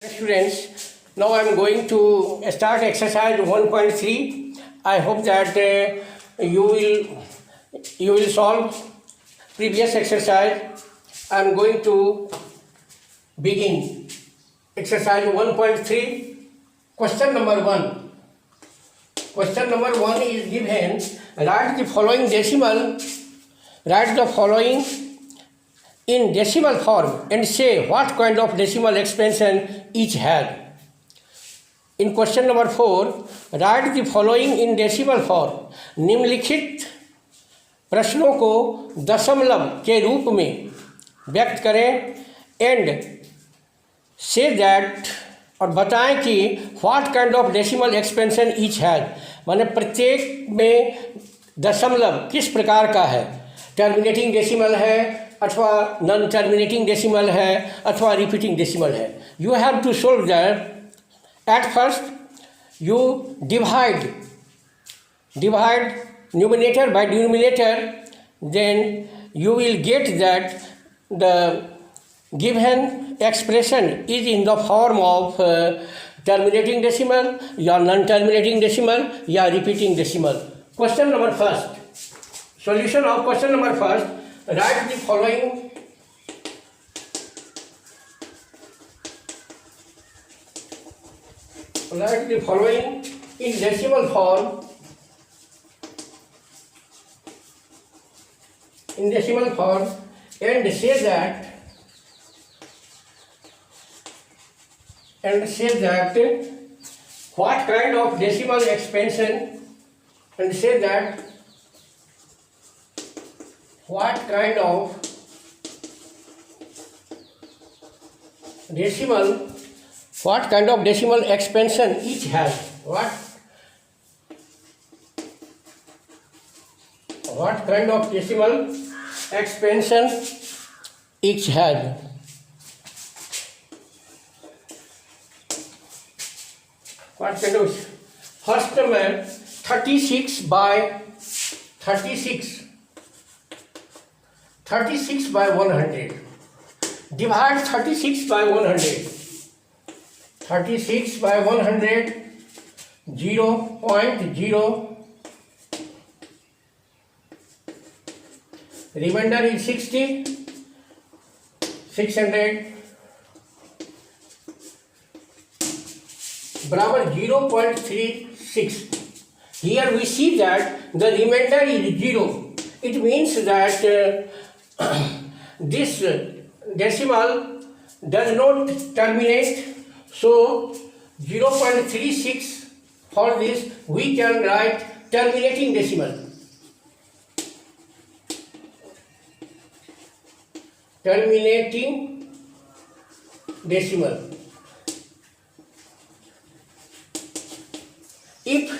Students, now I am going to start exercise 1.3. I hope that you will solve previous exercise. I am going to begin exercise 1.3. Question number 1. Question number 1 is given. Write the following in decimal form and say what kind of decimal expansion each has. In question number 4, write the following in decimal form. निम्नलिखित प्रश्नों को दशमलव के रूप में व्यक्त करें and say that और बताएं कि what kind of decimal expansion each has, माने प्रत्येक में दशमलव किस प्रकार का है, टर्मिनेटिंग डेसिमल है अथवा नॉन टर्मिनेटिंग डेसिमल है अथवा रिपीटिंग डेसिमल है. You have to solve that. At first you divide numerator by denominator, then you will get that the given expression is in the form of terminating decimal या non-terminating decimal या repeating decimal. Question number first. Solution of question number first. Write the following. Write the following in decimal form. In decimal form and say that what kind of decimal expansion, and say that what kind of decimal expansion each has. What kind of decimal expansion each has. What kind of? First number 36 by 100. Divide 36 by 100. 36 by 100, 0.0. Remainder is 60, 600, बराबर 0.36. Here we see that the remainder is 0. It means that this decimal does not terminate. So 0.36, for this we can write terminating decimal. Terminating decimal. If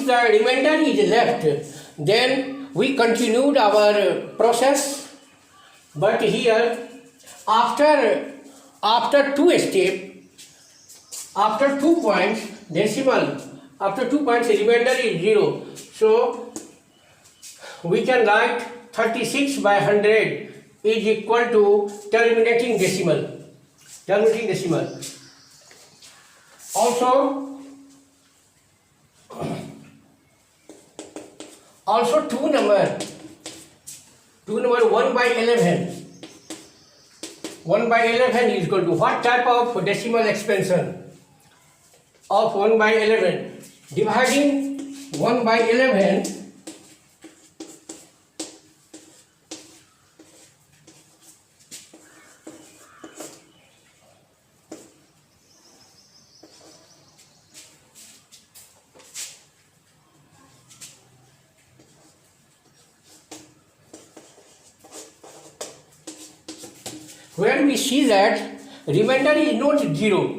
the remainder is left, then we continued our process. But here, after 2 steps, after 2 points, decimal, after 2 points, remainder is 0. So we can write 36 by 100 is equal to terminating decimal. Terminating decimal. Also 2 number 1 by 11. 1 by 11 is equal to what type of decimal expansion of 1 by 11? Dividing 1 by 11. Where we see that remainder is not 0.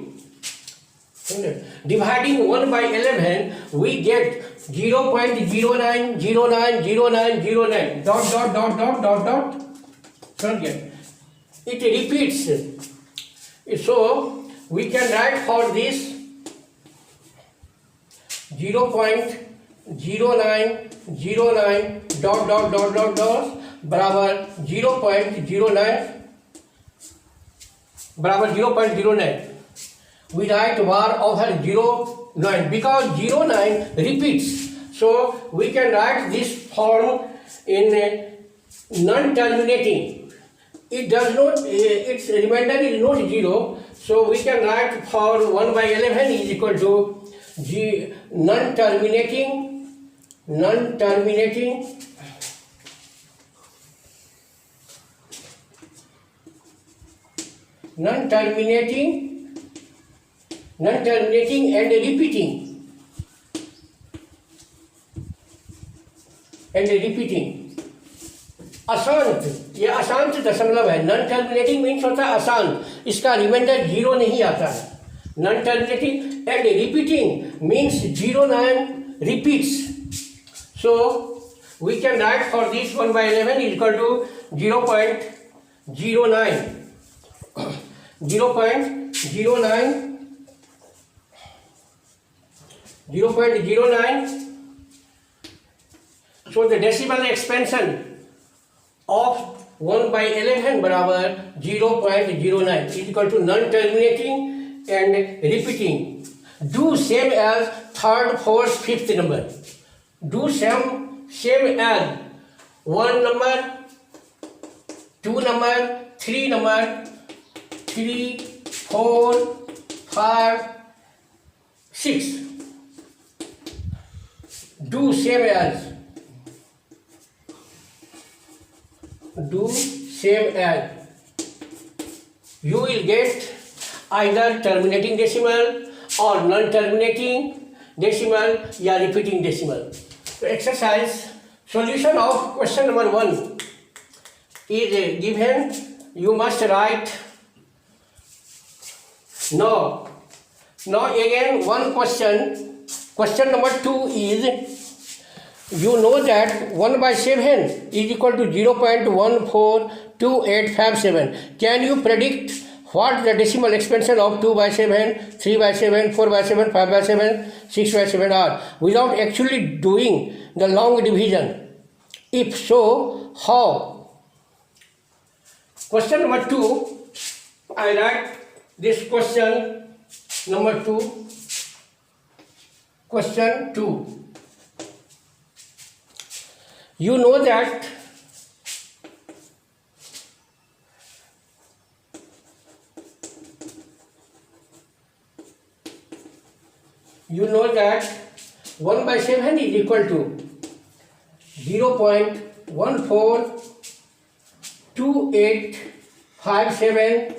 Dividing 1 by 11, we get 0.09090909 dot. It repeats. So we can write for this 0.0909 dot बराबर 0.09 बराबर 0.09 we write var over 0 9 because 0 9 repeats, so we can write this form in non-terminating. It does not, its remainder is not 0, so we can write for 1 by 11 is equal to non-terminating non-terminating and repeating अशांत, ये अशांत दशमलव है। Non terminating means होता है अशांत, इसका reminder 0 नहीं आता है। Non terminating and repeating means 0 9 repeats, so we can write for this 1 by 11 is equal to 0.09 so the decimal expansion of 1 by 11 बराबर 0.09 is equal to non-terminating and repeating. Do same as third, fourth, fifth number. Do same as 1 number, 2 number, 3 number, 3, 4, 5, 6. Do same as. You will get either terminating decimal or non-terminating decimal या repeating decimal. So exercise solution of question number 1 is given. You must write. Now again one question. Question number 2 is, you know that 1 by 7 is equal to 0.142857. Can you predict what the decimal expansion of 2 by 7, 3 by 7, 4 by 7, 5 by 7, 6 by 7 are without actually doing the long division? If so, how? Question number 2, I write this question number 2. Question 2. You know that you know that 1 by 7 is equal to 0.142857.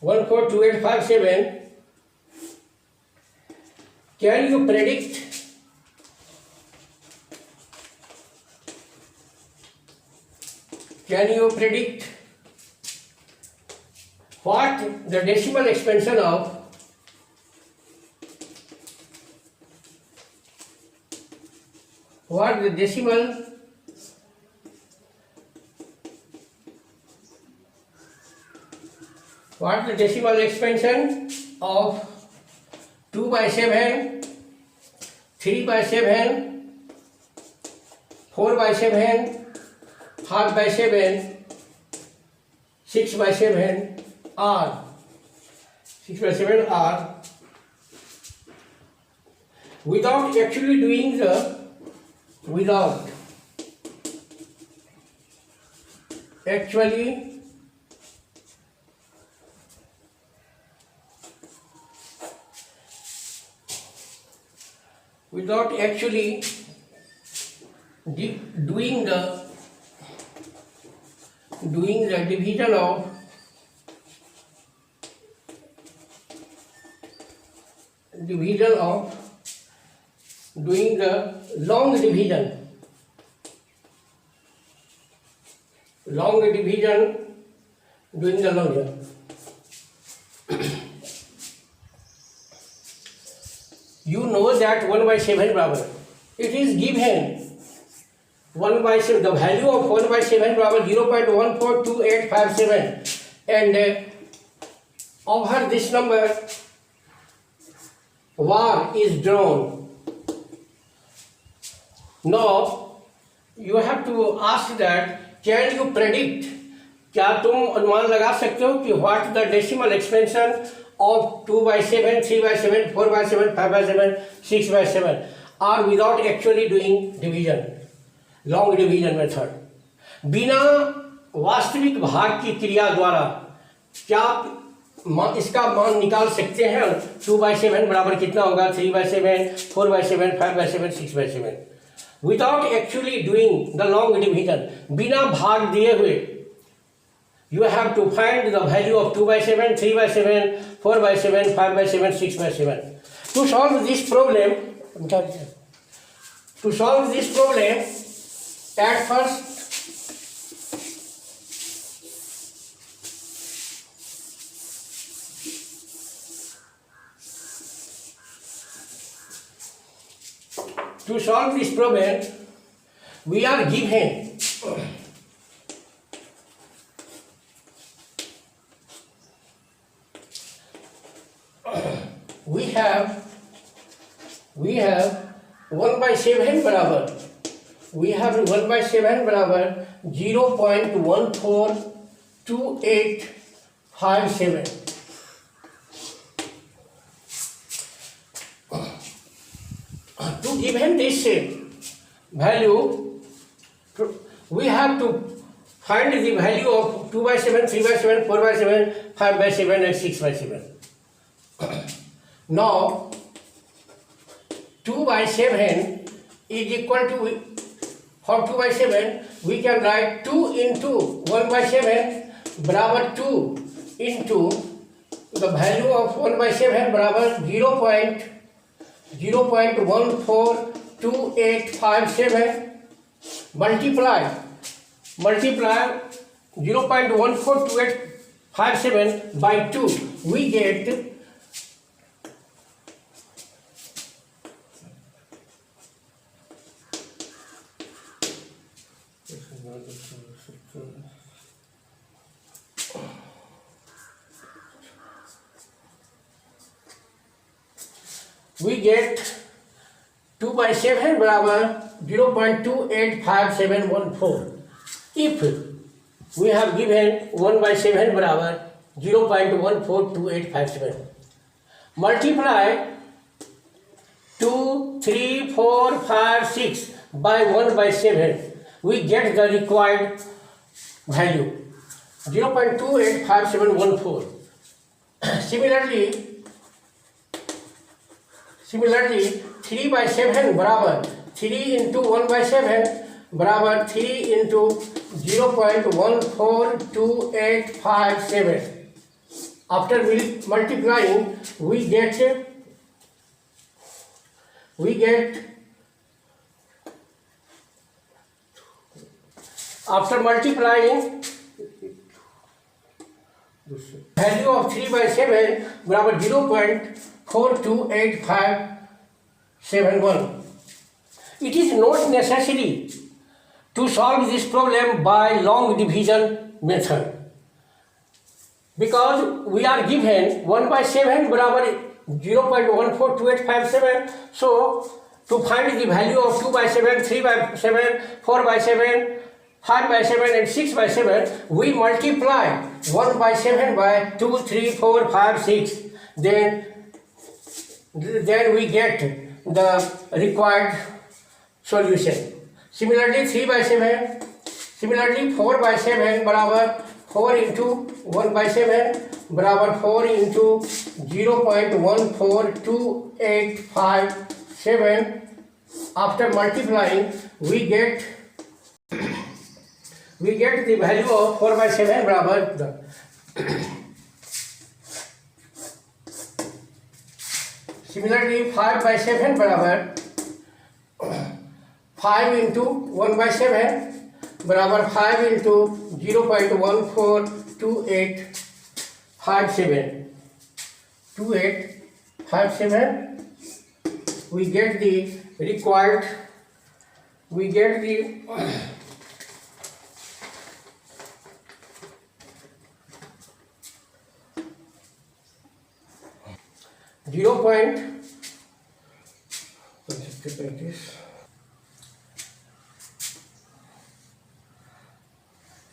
142857. Can you predict what the decimal expansion of expansion of 2 by 7, 3 by 7, 4 by 7, 5 by 7, 6 by 7 are without actually doing the doing the division of doing the long division doing the long division. You know that 1 by 7 बराबर, it is given 1 by 7, the value of 1 by 7 बराबर 0.142857 and over this number var is drawn. Now you have to ask that, can you predict क्या तुम अनुमान लगा सकते हो कि what the decimal expansion of 2/7, 3/7, 4/7, 5/7, 6/7 are without actually doing division, long division method. बिना वास्तविक भाग की क्रिया द्वारा क्या इसका मान निकाल सकते हैं? 2/7 बराबर कितना होगा? 3/7, 4/7, 5/7, 6/7 without actually doing the long division, बिना भाग दिए हुए you have to find the value of 2/7, 3/7, 4/7, 5/7, 6/7. To solve this problem, at first we are given we have 1/7 बराबर 0.142857। To given this value, we have to find the value of 2/7, 3/7, 4/7, 5/7 and 6/7. Now 2/7 is equal to, for 2/7 we can write 2 into 1/7 बराबर 2 into the value of 1/7 बराबर 0.142857 multiply 0.142857 by 2, we get 2/7 बराबर 0.285714। If we have given 1/7 बराबर 0.142857, multiply 2, 3, 4, 5, 6 by 1/7, we get the required value 0.285714। Similarly 3/7 बराबर 3 into 1/7 बराबर 3 into 0.142857। After multiplying we get after multiplying value of 3/7 बराबर 0.428571। It is not necessary to solve this problem by long division method because we are given 1/7 बराबर 0.142857। So to find the value of 2/7, 3/7, 4/7, 5/7 and 6/7, we multiply 1/7 by 2, 3, 4, 5, 6. Then we get the required solution. Similarly 4/7 बराबर 4 into 1/7 बराबर 4 into 0.142857। After multiplying we get the value of 4/7 बराबर Similarly 5/7 बराबर 5 into 1/7 बराबर 5 into 0.142857 we get the required 0.0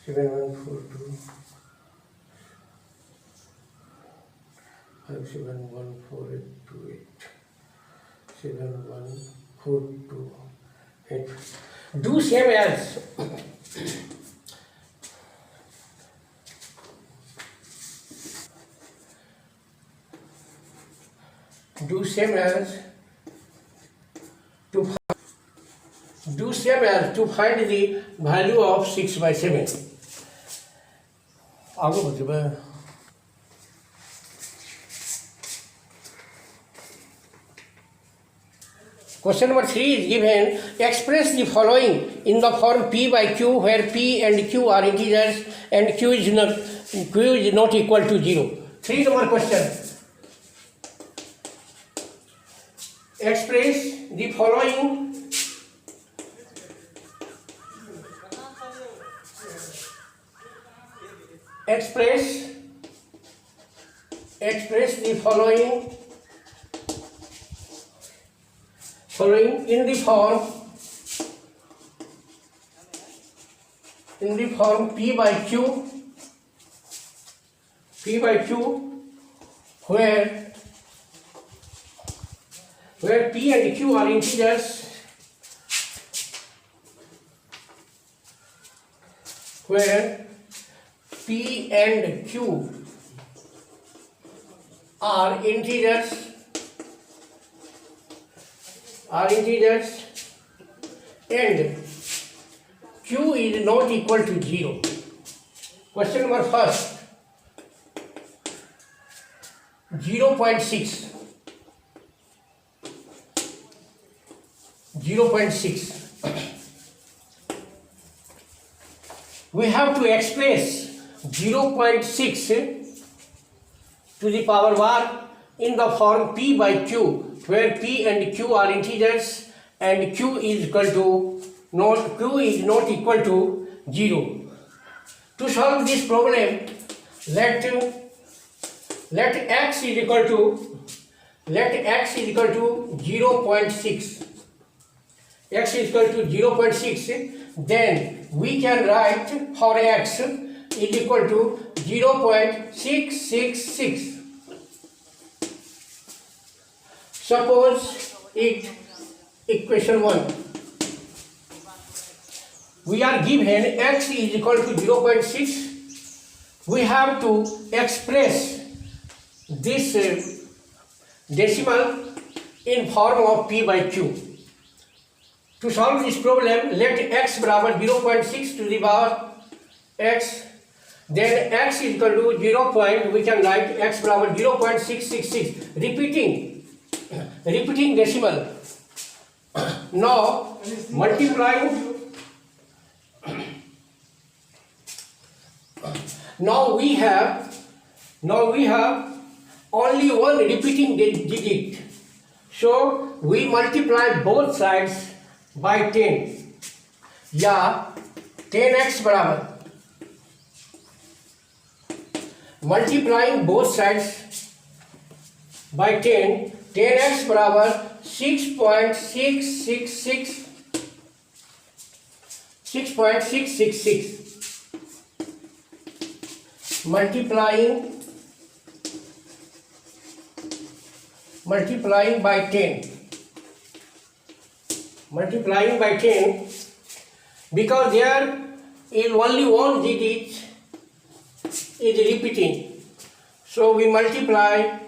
7142 571428 71428. Do same as do same as to find the value of 6/7. आगे बढ़िए. Question number 3 is given. Express the following in the form P by Q, where P and Q are integers and Q is not equal to 0. 3 number question. Express the following express the following in the form P by Q, where P and Q are integers, where P and Q are integers and Q is not equal to 0. Question number first. 0.6. We have to express 0.6 to the power bar in the form P by Q, where P and Q are integers and Q is not equal to 0. To solve this problem, let x is equal to 0.6. X is equal to 0.6. Then we can write for x is equal to 0.666. Suppose it equation 1. We are given x is equal to 0.6. We have to express this decimal in form of P by Q. To solve this problem, let x बराबर 0.6 to the power x. Then x is equal to 0. We can write x बराबर 0.666. Repeating decimal. Now multiplying. Now we have only one repeating digit. So we multiply both sides by 10. या 10x बराबर, multiplying both sides by 10, 10x बराबर 6.666. Multiplying by 10, because there is only one digit is repeating, so we multiply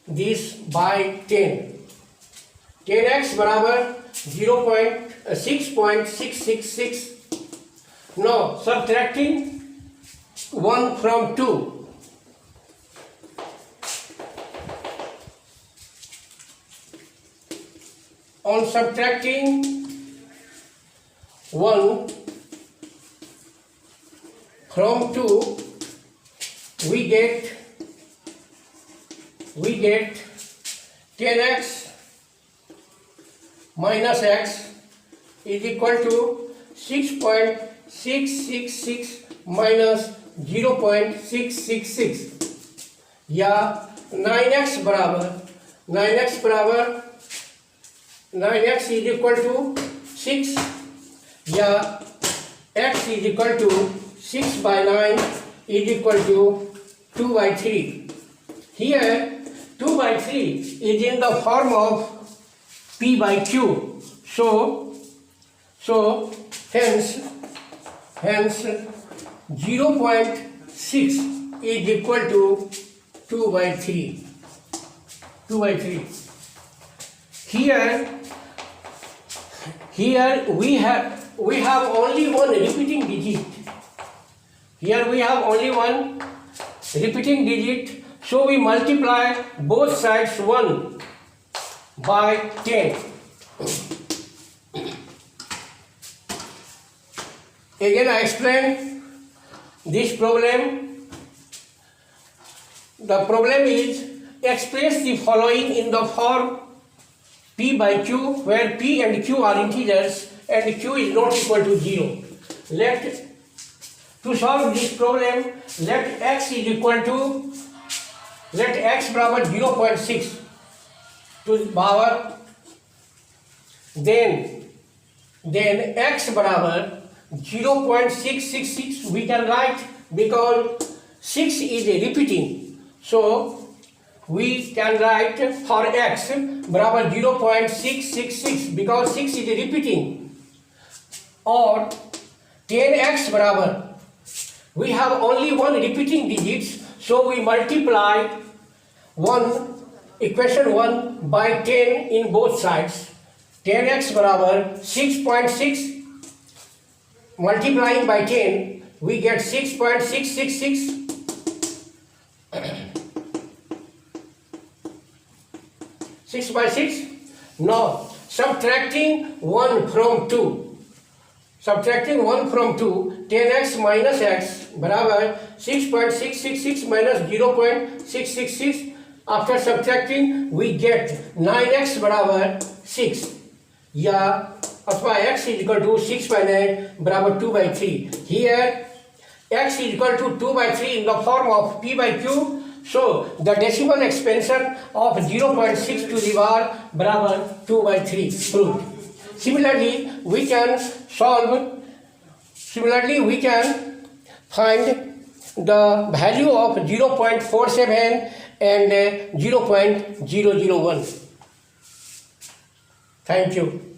this by 10. 10x बराबर 6.666. Now subtracting 1 from 2. On subtracting 1 from 2, we get 10x minus x is equal to 6.666 minus 0.666, या 9x बराबर 9x is equal to 6, या x is equal to 6 by 9 is equal to 2 by 3. Here 2 by 3 is in the form of P by Q. So hence 0.6 is equal to 2 by 3. 2 by 3. Here we have only one repeating digit. Here we have only one repeating digit, so we multiply both sides 1 by 10. Again I explain this problem. The problem is express the following in the form P by Q, where P and Q are integers and Q is not equal to 0. To solve this problem, let x बराबर 0.6 to the power, then x बराबर 0.666 we can write, because 6 is a repeating, so we can write for x बराबर 0.666 because 6 is a repeating, or 10x बराबर, we have only one repeating digits, so we multiply equation 1 by 10 in both sides. 10x बराबर 6.6 multiplying by 10 we get 6.666. 6 by 6. Now subtracting 1 from 2. 10x minus x बराबर 6.666 minus 0.666. After subtracting we get 9x बराबर 6, या अथवा x is equal to 6 by 9 बराबर 2 by 3. Here x is equal to 2 by 3 in the form of P by Q. So the decimal expansion of 0.6 to the power बराबर 2 by 3 proved. Similarly, we can find the value of 0.47 and 0.001. Thank you.